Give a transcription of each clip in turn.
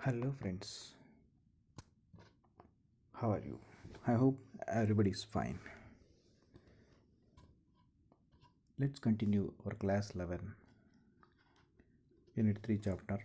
Hello, friends. How are you? I hope everybody is fine. Let's continue our class 11, Unit 3, chapter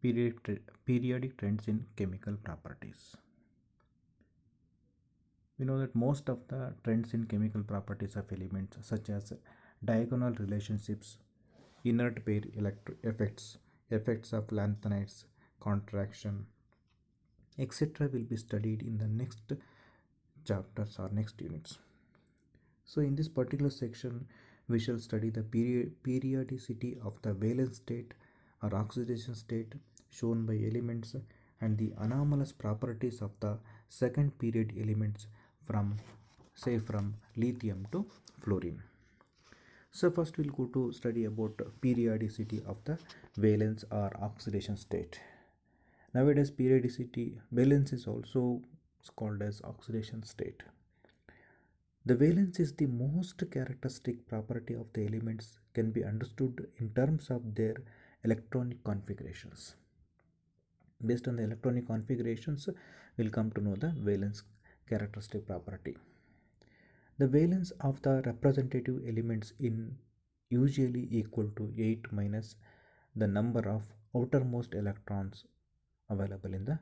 Periodic Trends in Chemical Properties. We know that most of the trends in chemical properties of elements, such as diagonal relationships, inert pair effects, effects of lanthanides, contraction, etc., will be studied in the next chapters or next units. So in this particular section, we shall study the periodicity of the valence state or oxidation state shown by elements and the anomalous properties of the second period elements from lithium to fluorine. So first we'll go to study about periodicity of the valence or oxidation state. Nowadays valence is also called as oxidation state. The valence is the most characteristic property of the elements can be understood in terms of their electronic configurations. Based on the electronic configurations, we'll come to know the valence characteristic property. The valence of the representative elements in usually equal to 8 minus the number of outermost electrons available in the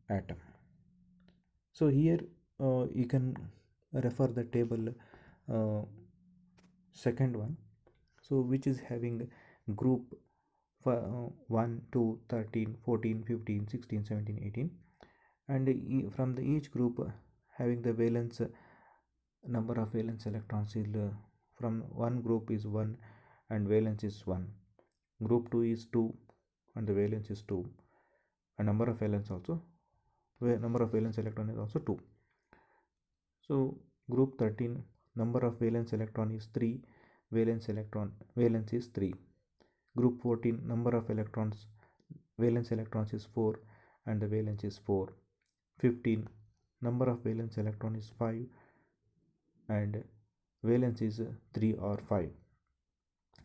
atom. So here you can refer the table second one, so which is having group 1 2 13 14 15 16 17 18, and from the each group having the valence number of valence electrons is from one group is 1 and valence is 1, group 2 is 2 and the valence is 2, and number of valence electron is also 2. So group 13, number of valence electron is 3, valence is 3. Group 14, number of valence electrons is 4 and the valence is 4. 15, number of valence electron is 5 and valence is 3 or 5.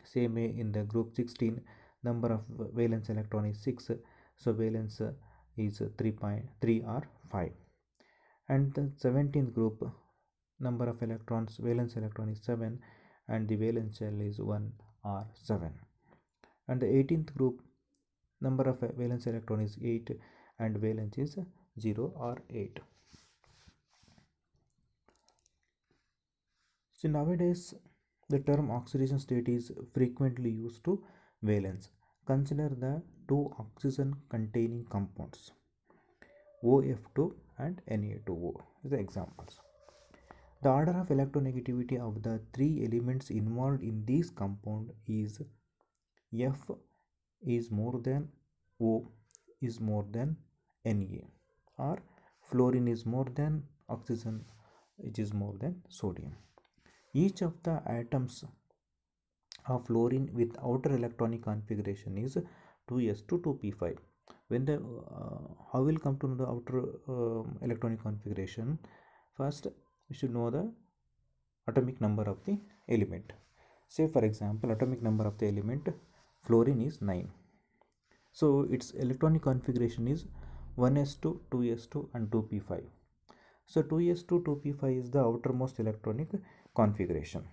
Same way in the group 16, number of valence electron is 6, so valence is 3 or 5. And the 17th group, number of valence electron is 7 and the valence shell is 1 or 7. And the 18th group, number of valence electron is 8 and valence is 0 or 8. So nowadays the term oxidation state is frequently used to valence. Consider the two oxygen containing compounds OF2 and Na2O is the examples. The order of electronegativity of the three elements involved in this compound is F is more than O is more than Na, or fluorine is more than oxygen, which is more than sodium. Each of the atoms of fluorine with outer electronic configuration is 2s2 2p5. When the how will come to know the outer electronic configuration? First we should know the atomic number of the element. Say for example, atomic number of the element fluorine is 9, so its electronic configuration is 1s2 2s2 and 2p5. So 2s2 2p5 is the outermost electronic configuration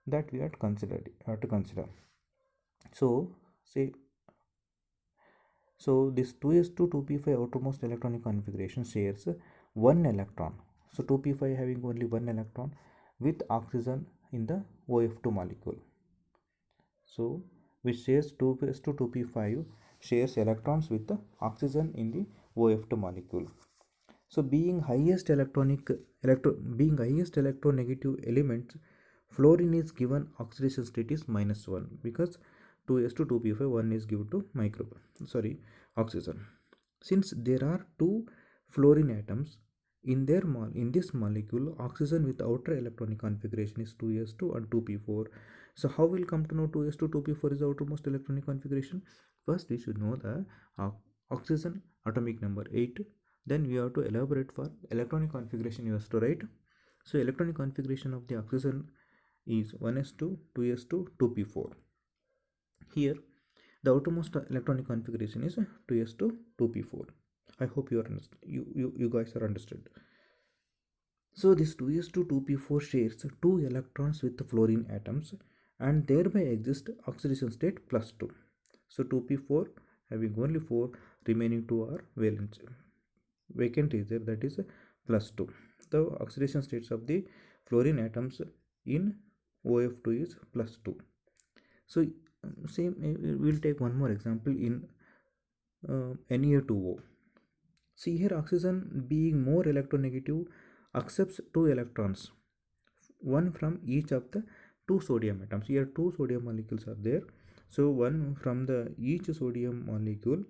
that we have to consider. So say, so this 2s2 2p5 outermost electronic configuration shares one electron. So 2p5 having only one electron with oxygen in the OF2 molecule. So which shares 2s2 2p5 shares electrons with the oxygen in the OF2 molecule. So being highest electronegative element, fluorine is given oxidation state is -1 because 2s2 2p5 1 is given to oxygen. Since there are two fluorine atoms in this molecule, oxygen with outer electronic configuration is 2s2 and 2p4. So how will come to know 2s2 2p4 is the outermost electronic configuration? First we should know the oxygen atomic number 8, then we have to elaborate for electronic configuration you have to write. So electronic configuration of the oxygen is 1s2 2s2 2p4. Here, the outermost electronic configuration is 2s to 2p4. I hope you guys are understood. So this 2s to 2p4 shares two electrons with the fluorine atoms and thereby exist oxidation state plus 2. So 2p4 having only 4, remaining 2 are valence. Vacant is there, that is plus 2. The oxidation states of the fluorine atoms in OF2 is plus 2. So same, we'll take one more example in Na2O. See here, oxygen being more electronegative accepts two electrons, one from each of the two sodium atoms. Here two sodium molecules are there, so one from the each sodium molecule,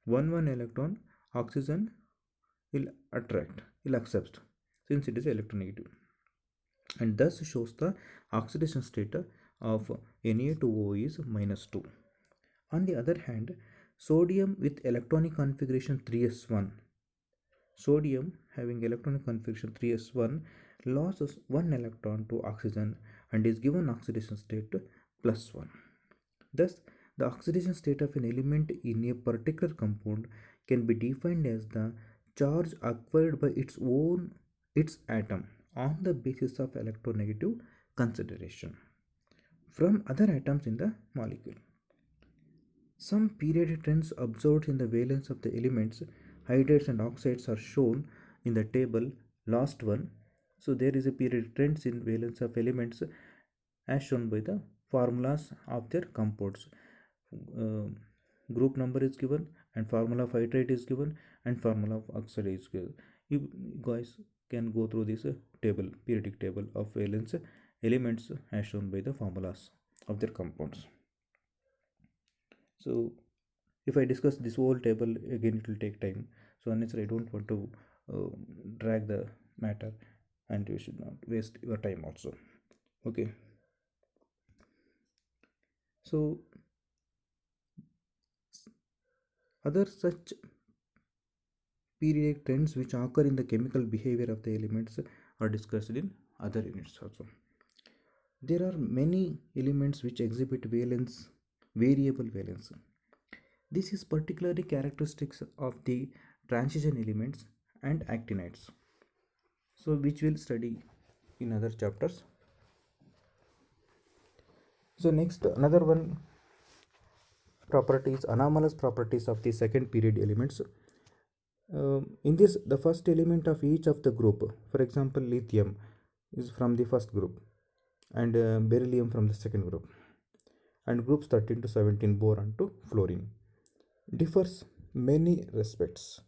one electron oxygen will will accept, since it is electronegative, and thus shows the oxidation state of Na2O is -2. On the other hand, sodium with electronic configuration 3s1, sodium having electronic configuration 3s1 loses one electron to oxygen and is given oxidation state +1. Thus, the oxidation state of an element in a particular compound can be defined as the charge acquired by its atom on the basis of electronegative consideration from other atoms in the molecule. Some periodic trends observed in the valence of the elements, hydrates and oxides, are shown in the table last one. So there is a periodic trends in valence of elements as shown by the formulas of their compounds. Uh, Group number is given and formula of hydrate is given and formula of oxide is given. You guys can go through this table, periodic table of valence elements as shown by the formulas of their compounds. So if I discuss this whole table again, it will take time. So unnecessarily, I don't want to drag the matter, and you should not waste your time also. Okay. So other such periodic trends which occur in the chemical behavior of the elements are discussed in other units also. There are many elements which exhibit valence, variable valence. This is particularly characteristics of the transition elements and actinides, so which we'll study in other chapters. So next, another one properties, anomalous properties of the second period elements. In this, the first element of each of the group, for example lithium is from the first group and beryllium from the second group, and groups 13 to 17 boron to fluorine, differs many respects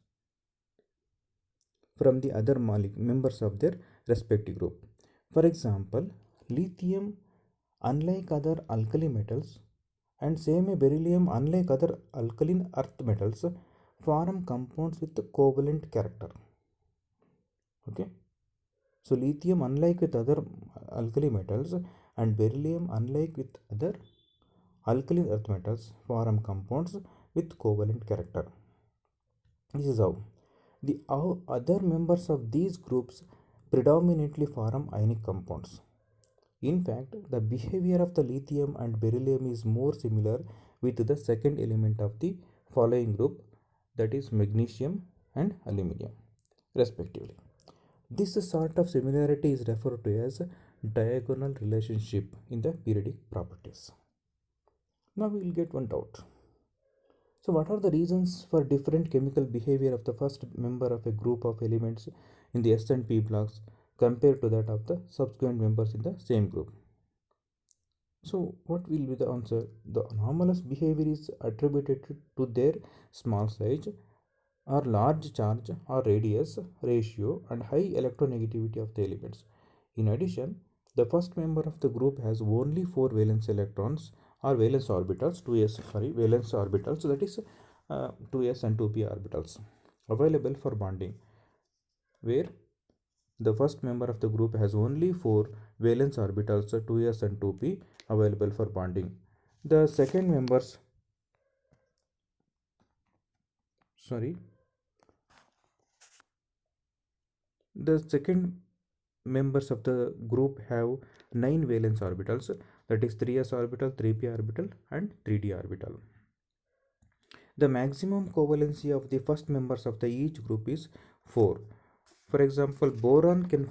from the other members of their respective group. For example, lithium, unlike other alkali metals, and same beryllium, unlike other alkaline earth metals, form compounds with covalent character. Okay, so lithium, unlike with other alkali metals, and beryllium, unlike with other alkaline earth metals, form compounds with covalent character. This is how the other members of these groups predominantly form ionic compounds. In fact, the behavior of the lithium and beryllium is more similar with the second element of the following group, that is magnesium and aluminium, respectively. This sort of similarity is referred to as diagonal relationship in the periodic properties. Now we will get one doubt. So what are the reasons for different chemical behavior of the first member of a group of elements in the S and P blocks compared to that of the subsequent members in the same group? So what will be the answer? The anomalous behavior is attributed to their small size or large charge or radius ratio and high electronegativity of the elements. In addition, the first member of the group has only 4 valence electrons or valence orbitals, 2s, valence orbitals, so that is 2s and 2p orbitals available for bonding, where the first member of the group has only 4 valence orbitals, 2s and 2p, available for bonding. The second members, sorry, the second members of the group have 9 valence orbitals, that is 3s orbital, 3p orbital, and 3d orbital. The maximum covalency of the first members of the each group is 4. For example, boron can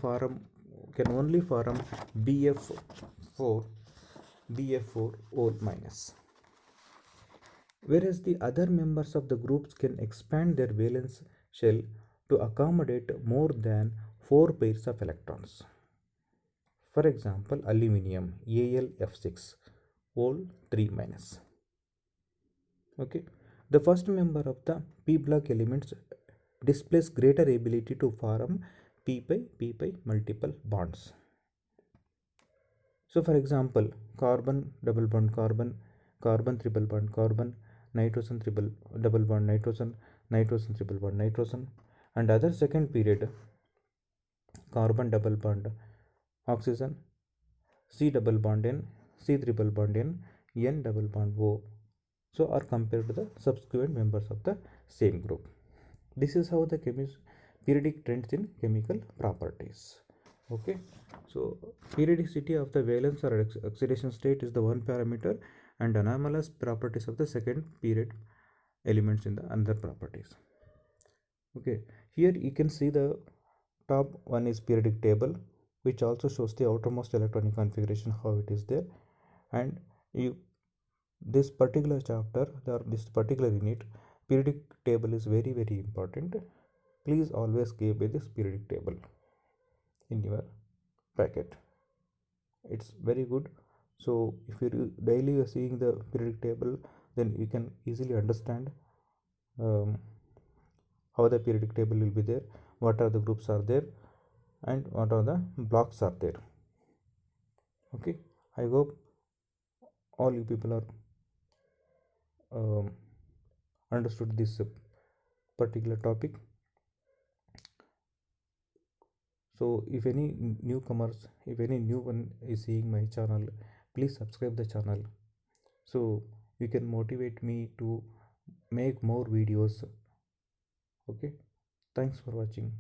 only form BF4 BF4 O minus, whereas the other members of the groups can expand their valence shell to accommodate more than 4 pairs of electrons. For example, aluminium AlF6 Ol 3 minus. Okay, the first member of the p block elements displays greater ability to form p pi multiple bonds. So for example, carbon double bond carbon, carbon triple bond carbon, nitrogen triple double bond nitrogen, nitrogen triple bond nitrogen, and other second period carbon double bond oxygen, C double bond N, C triple bond N, N double bond O. So are compared to the subsequent members of the same group. This is how the periodic trends in chemical properties. Okay, so periodicity of the valence or oxidation state is the one parameter, and anomalous properties of the second period elements in the other properties. Okay, here you can see the top one is periodic table, which also shows the outermost electronic configuration, how it is there, and you this particular chapter or this particular unit periodic table is very important. Please always keep with this periodic table in your packet. It's very good. So if you daily are seeing the periodic table, then you can easily understand um, how the periodic table will be there, what are the groups are there, and what are the blocks are there. Okay, I hope all you people are understood this particular topic. So if any newcomers, if any new one is seeing my channel, please subscribe the channel so you can motivate me to make more videos. Okay, thanks for watching.